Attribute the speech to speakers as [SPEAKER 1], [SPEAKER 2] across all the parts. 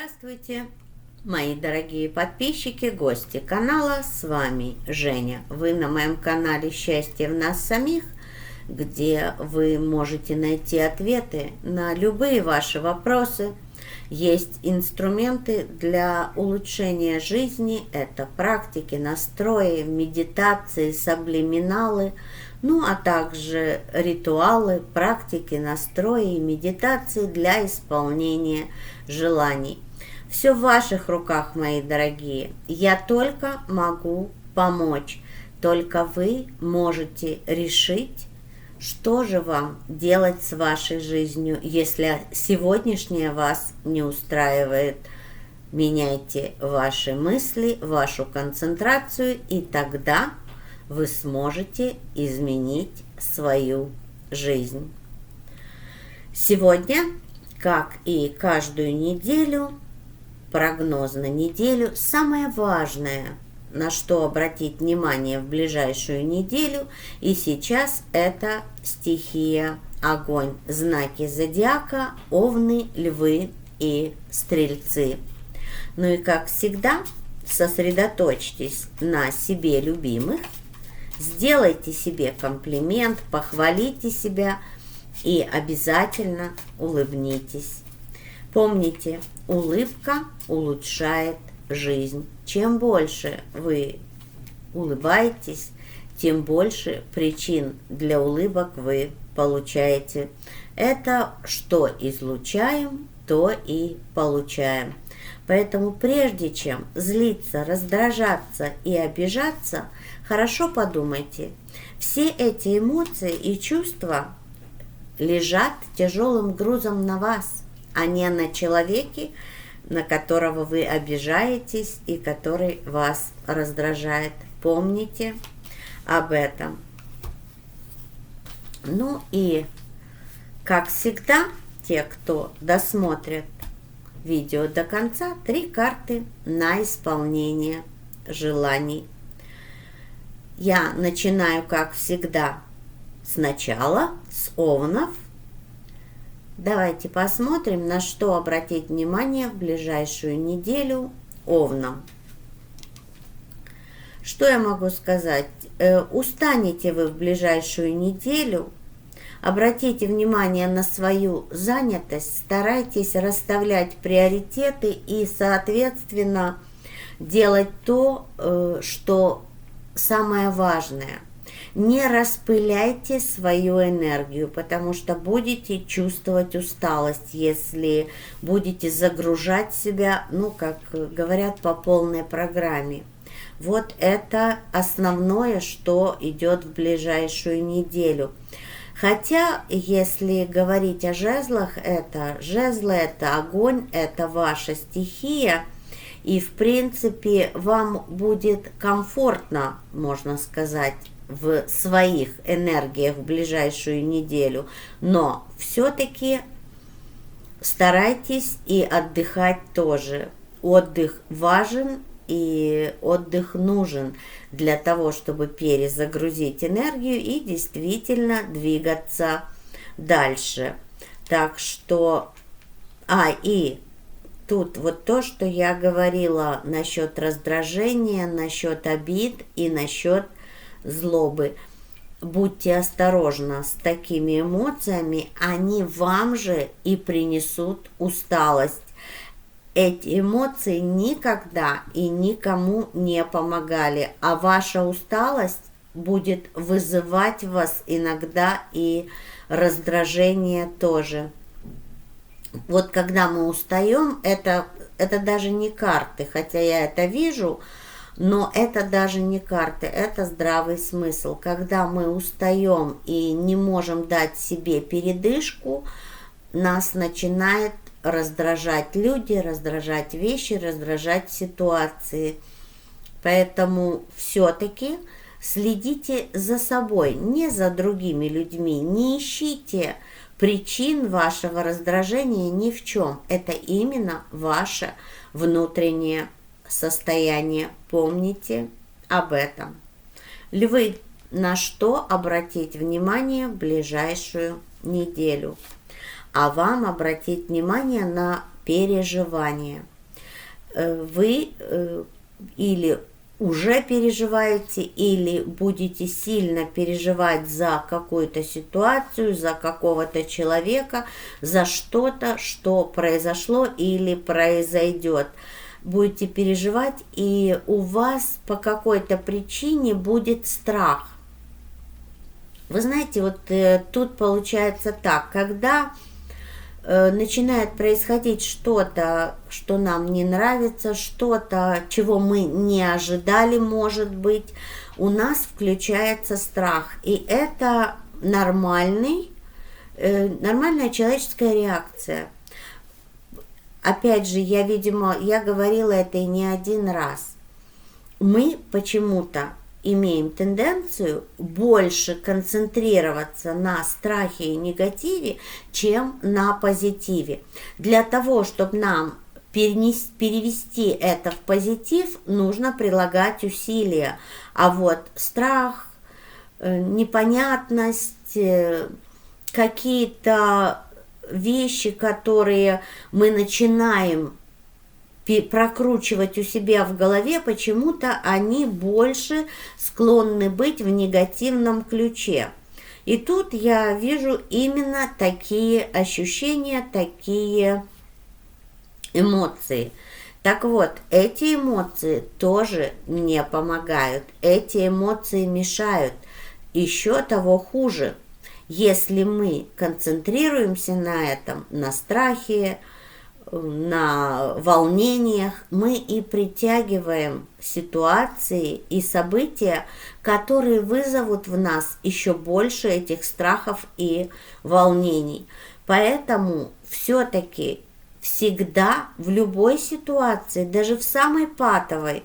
[SPEAKER 1] Здравствуйте, мои дорогие подписчики, гости канала, с вами Женя. Вы на моем канале «Счастье в нас самих», где вы можете найти ответы на любые ваши вопросы. Есть инструменты для улучшения жизни, это практики, настрои, медитации, саблиминалы, ну а также ритуалы, практики, настрои и медитации для исполнения желаний. Все в ваших руках, мои дорогие. Я только могу помочь. Только вы можете решить, что же вам делать с вашей жизнью, если сегодняшняя вас не устраивает. Меняйте ваши мысли, вашу концентрацию, и тогда вы сможете изменить свою жизнь. Сегодня, как и каждую неделю, прогноз на неделю, самое важное, на что обратить внимание в ближайшую неделю, и сейчас это стихия огонь, знаки зодиака, овны, львы и стрельцы. Ну и как всегда, сосредоточьтесь на себе любимых, сделайте себе комплимент, похвалите себя и обязательно улыбнитесь. Помните, улыбка улучшает жизнь. Чем больше вы улыбаетесь, тем больше причин для улыбок вы получаете. Это что излучаем, то и получаем. Поэтому прежде чем злиться, раздражаться и обижаться, хорошо подумайте. Все эти эмоции и чувства лежат тяжелым грузом на вас, а не на человеке, на которого вы обижаетесь и который вас раздражает. Помните об этом. Ну и, как всегда, те, кто досмотрит видео до конца, 3 карты на исполнение желаний. Я начинаю, как всегда, сначала с овнов. Давайте посмотрим, на что обратить внимание в ближайшую неделю овнам. Что я могу сказать? Устанете вы в ближайшую неделю, обратите внимание на свою занятость, старайтесь расставлять приоритеты и, соответственно, делать то, что самое важное. Не распыляйте свою энергию, потому что будете чувствовать усталость, если будете загружать себя, ну, как говорят, по полной программе. Вот это основное, что идет в ближайшую неделю. Хотя, если говорить о жезлах, жезлы – это огонь, это ваша стихия, и, в принципе, вам будет комфортно, можно сказать, в своих энергиях в ближайшую неделю, но все-таки старайтесь и отдыхать тоже. Отдых важен и отдых нужен для того, чтобы перезагрузить энергию и действительно двигаться дальше. Так что, и тут вот то, что я говорила насчет раздражения, насчет обид и насчет злобы. Будьте осторожны с такими эмоциями, они вам же и принесут усталость. Эти эмоции никогда и никому не помогали, а ваша усталость будет вызывать в вас иногда и раздражение тоже. Вот когда мы устаем, это даже не карты, хотя я это вижу, но это даже не карты, это здравый смысл. Когда мы устаем и не можем дать себе передышку, нас начинает раздражать люди, раздражать вещи, раздражать ситуации. Поэтому все-таки следите за собой, не за другими людьми, не ищите причин вашего раздражения ни в чем. Это именно ваше внутреннее состояние. Помните об этом. Львы, на что обратить внимание в ближайшую неделю? А вам обратить внимание на переживания. вы или уже переживаете, или будете сильно переживать за какую-то ситуацию, за какого-то человека, за что-то, что произошло или произойдет. Будете переживать, и у вас по какой-то причине будет страх. Вы знаете, вот тут получается так, когда начинает происходить что-то, что нам не нравится, что-то, чего мы не ожидали, может быть, у нас включается страх. И это нормальная человеческая реакция. Опять же, я говорила это и не один раз. Мы почему-то имеем тенденцию больше концентрироваться на страхе и негативе, чем на позитиве. Для того, чтобы нам перевести это в позитив, нужно прилагать усилия. А вот страх, непонятность, какие-то вещи, которые мы начинаем прокручивать у себя в голове, почему-то они больше склонны быть в негативном ключе. И тут я вижу именно такие ощущения, такие эмоции. Так вот, эти эмоции тоже не помогают, эти эмоции мешают. Еще того хуже, если мы концентрируемся на этом, на страхе, на волнениях, мы и притягиваем ситуации и события, которые вызовут в нас еще больше этих страхов и волнений. Поэтому все-таки всегда в любой ситуации, даже в самой патовой,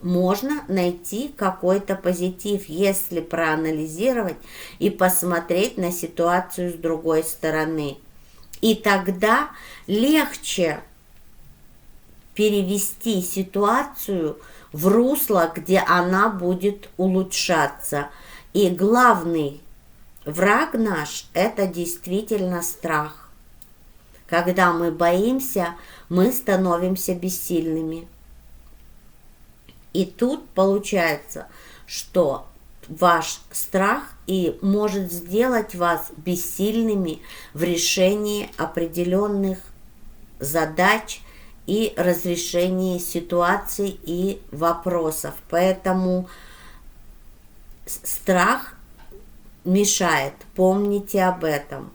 [SPEAKER 1] можно найти какой-то позитив, если проанализировать и посмотреть на ситуацию с другой стороны. И тогда легче перевести ситуацию в русло, где она будет улучшаться. И главный враг наш – это действительно страх. Когда мы боимся, мы становимся бессильными. И тут получается, что ваш страх и может сделать вас бессильными в решении определенных задач и разрешении ситуаций и вопросов. Поэтому страх мешает, помните об этом.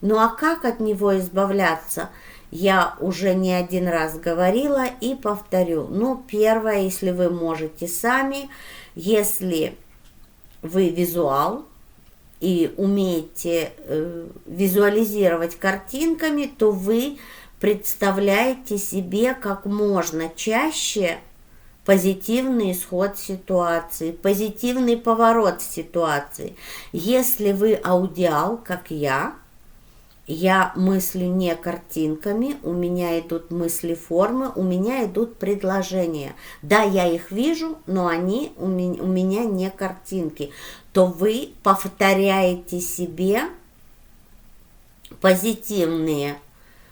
[SPEAKER 1] Ну а как от него избавляться? Я уже не один раз говорила и повторю. Ну, первое, если вы можете сами, если вы визуал и умеете визуализировать картинками, то вы представляете себе как можно чаще позитивный исход ситуации, позитивный поворот ситуации. Если вы аудиал, как я мыслю не картинками, у меня идут мысли формы, у меня идут предложения. Да, я их вижу, но они у меня не картинки. То вы повторяете себе позитивные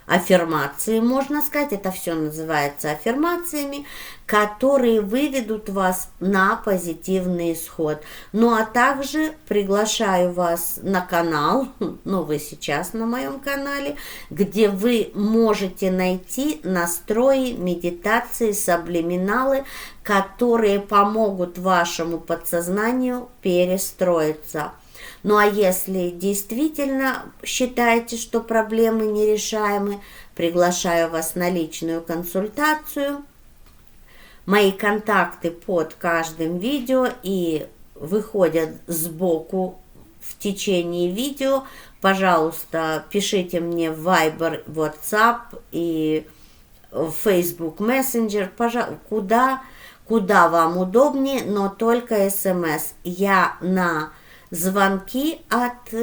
[SPEAKER 1] аффирмации, можно сказать, это все называется аффирмациями, которые выведут вас на позитивный исход. Ну а также приглашаю вас на канал, ну вы сейчас на моем канале, где вы можете найти настрои, медитации, саблиминалы, которые помогут вашему подсознанию перестроиться. Ну а если действительно считаете, что проблемы нерешаемы, приглашаю вас на личную консультацию. Мои контакты под каждым видео и выходят сбоку в течение видео. Пожалуйста, пишите мне в Viber, WhatsApp и в Facebook Messenger, куда вам удобнее, но только СМС. Я на звонки от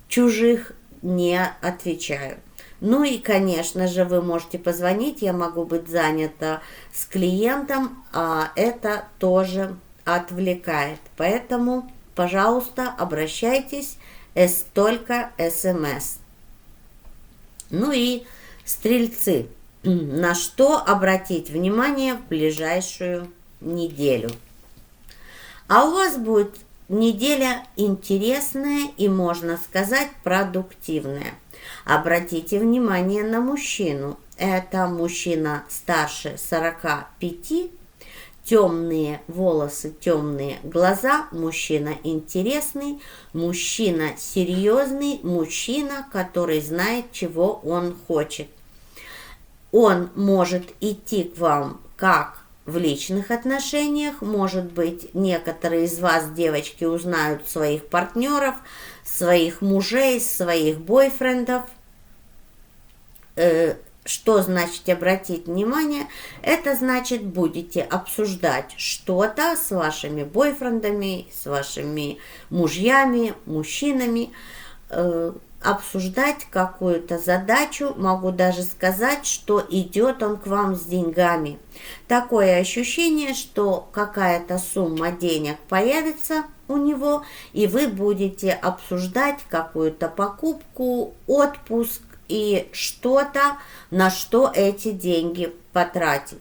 [SPEAKER 1] чужих не отвечаю. Ну и, конечно же, вы можете позвонить, я могу быть занята с клиентом, а это тоже отвлекает. Поэтому, пожалуйста, обращайтесь, только СМС. Ну и стрельцы. на что обратить внимание в ближайшую неделю. А у вас будет неделя интересная и, можно сказать, продуктивная. Обратите внимание на мужчину. Это мужчина старше 45, темные волосы, темные глаза, мужчина интересный, мужчина серьезный, мужчина, который знает, чего он хочет. Он может идти к вам как в личных отношениях, может быть, некоторые из вас, девочки, узнают своих партнеров, своих мужей, своих бойфрендов. Что значит обратить внимание? Это значит, будете обсуждать что-то с вашими бойфрендами, с вашими мужьями, мужчинами, обсуждать какую-то задачу, могу даже сказать, что идет он к вам с деньгами. Такое ощущение, что какая-то сумма денег появится у него, и вы будете обсуждать какую-то покупку, отпуск и что-то, на что эти деньги потратить.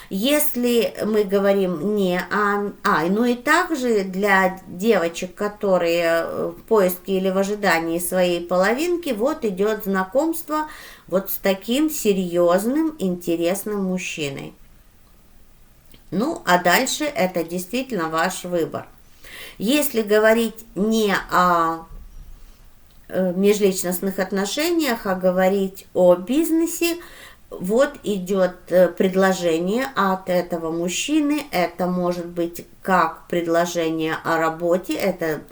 [SPEAKER 1] Если мы говорим не ну и также для девочек, которые в поиске или в ожидании своей половинки, вот идет знакомство вот с таким серьезным, интересным мужчиной. Ну, а дальше это действительно ваш выбор. Если говорить не о межличностных отношениях, а говорить о бизнесе, вот идет предложение от этого мужчины. Это может быть как предложение о работе, это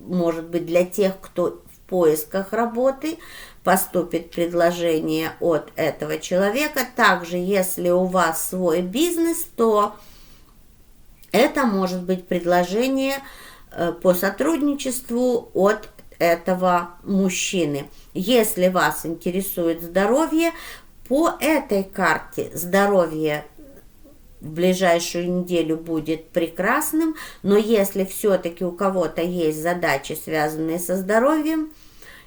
[SPEAKER 1] может быть для тех, кто в поисках работы, поступит предложение от этого человека. Также, если у вас свой бизнес, то это может быть предложение по сотрудничеству от этого мужчины. Если вас интересует здоровье, по этой карте здоровье в ближайшую неделю будет прекрасным, но если все-таки у кого-то есть задачи, связанные со здоровьем,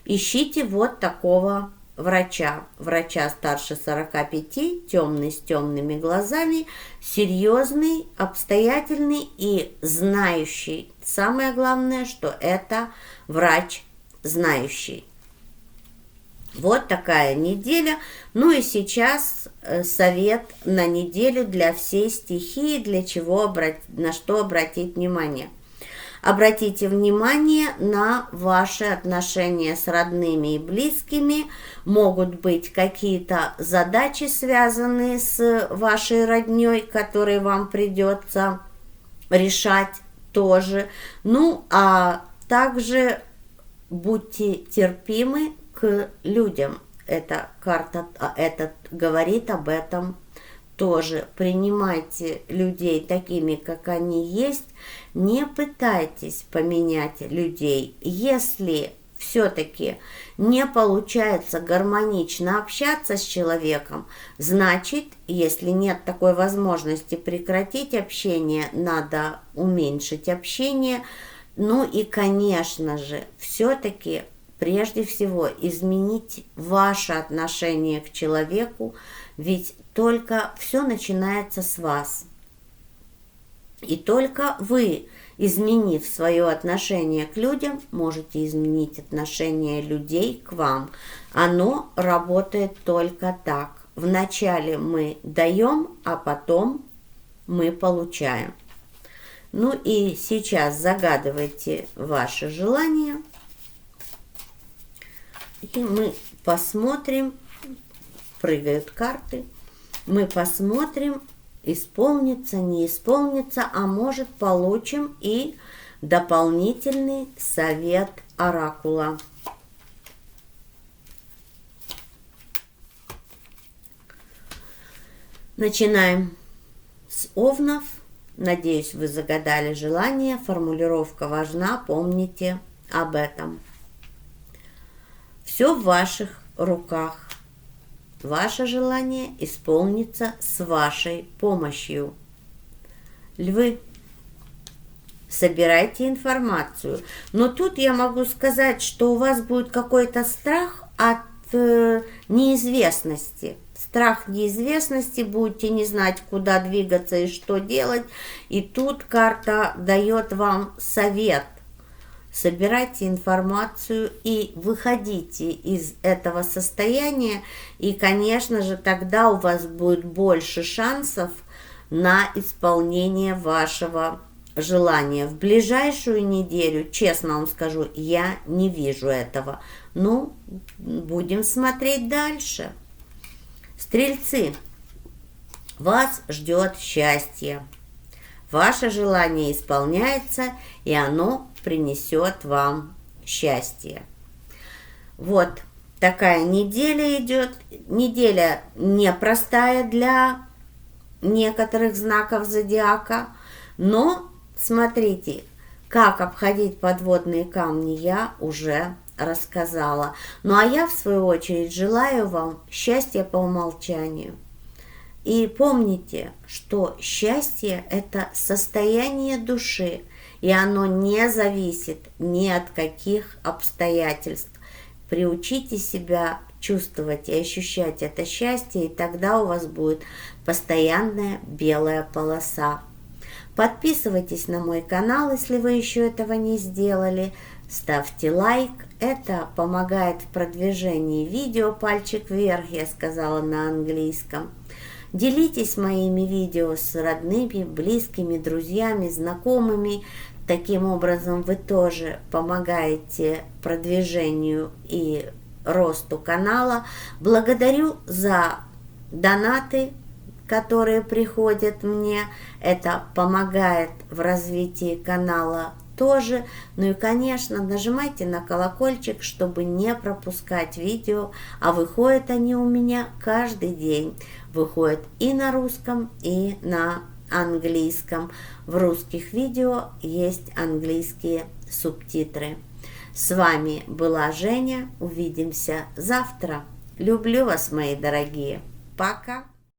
[SPEAKER 1] ищите вот такого врача. Врача старше 45, темный, с темными глазами, серьезный, обстоятельный и знающий. Самое главное, что это врач знающий. Вот такая неделя. Ну и сейчас совет на неделю для всей стихии, для чего на что обратить внимание. Обратите внимание на ваши отношения с родными и близкими. Могут быть какие-то задачи, связанные с вашей родней, которые вам придется решать тоже. Ну, а также будьте терпимы к людям. Эта карта говорит об этом тоже. Принимайте людей такими, как они есть. Не пытайтесь поменять людей. Если все-таки не получается гармонично общаться с человеком, значит, если нет такой возможности прекратить общение, надо уменьшить общение. Ну и, конечно же, все-таки прежде всего изменить ваше отношение к человеку, ведь только все начинается с вас. И только вы, изменив свое отношение к людям, можете изменить отношение людей к вам. Оно работает только так. Вначале мы даем, а потом мы получаем. Ну и сейчас загадывайте ваши желания. И мы посмотрим, прыгают карты, мы посмотрим, исполнится, не исполнится, а может получим и дополнительный совет оракула. Начинаем с овнов. Надеюсь, вы загадали желание. Формулировка важна, помните об этом. Все в ваших руках. Ваше желание исполнится с вашей помощью. Львы, собирайте информацию. Но тут я могу сказать, что у вас будет какой-то страх от неизвестности. страх неизвестности, будете не знать, куда двигаться и что делать. И тут карта дает вам совет. Собирайте информацию и выходите из этого состояния. И, конечно же, тогда у вас будет больше шансов на исполнение вашего желания. В ближайшую неделю, честно вам скажу, я не вижу этого. Ну, будем смотреть дальше. Стрельцы, вас ждет счастье. Ваше желание исполняется, и оно принесет вам счастье. Вот такая неделя идет. Неделя непростая для некоторых знаков зодиака, но смотрите, как обходить подводные камни я уже рассказала. Ну а я в свою очередь желаю вам счастья по умолчанию. И помните, что счастье – это состояние души, и оно не зависит ни от каких обстоятельств. Приучите себя чувствовать и ощущать это счастье, и тогда у вас будет постоянная белая полоса. Подписывайтесь на мой канал, если вы еще этого не сделали. Ставьте лайк, это помогает в продвижении видео. Пальчик вверх, я сказала на английском. Делитесь моими видео с родными, близкими, друзьями, знакомыми. Таким образом вы тоже помогаете продвижению и росту канала. Благодарю за донаты, которые приходят мне. Это помогает в развитии канала тоже. Ну и, конечно, нажимайте на колокольчик, чтобы не пропускать видео. А выходят они у меня каждый день. Выходят и на русском, и на английском. В русских видео есть английские субтитры. С вами была Женя. Увидимся завтра. Люблю вас, мои дорогие. Пока.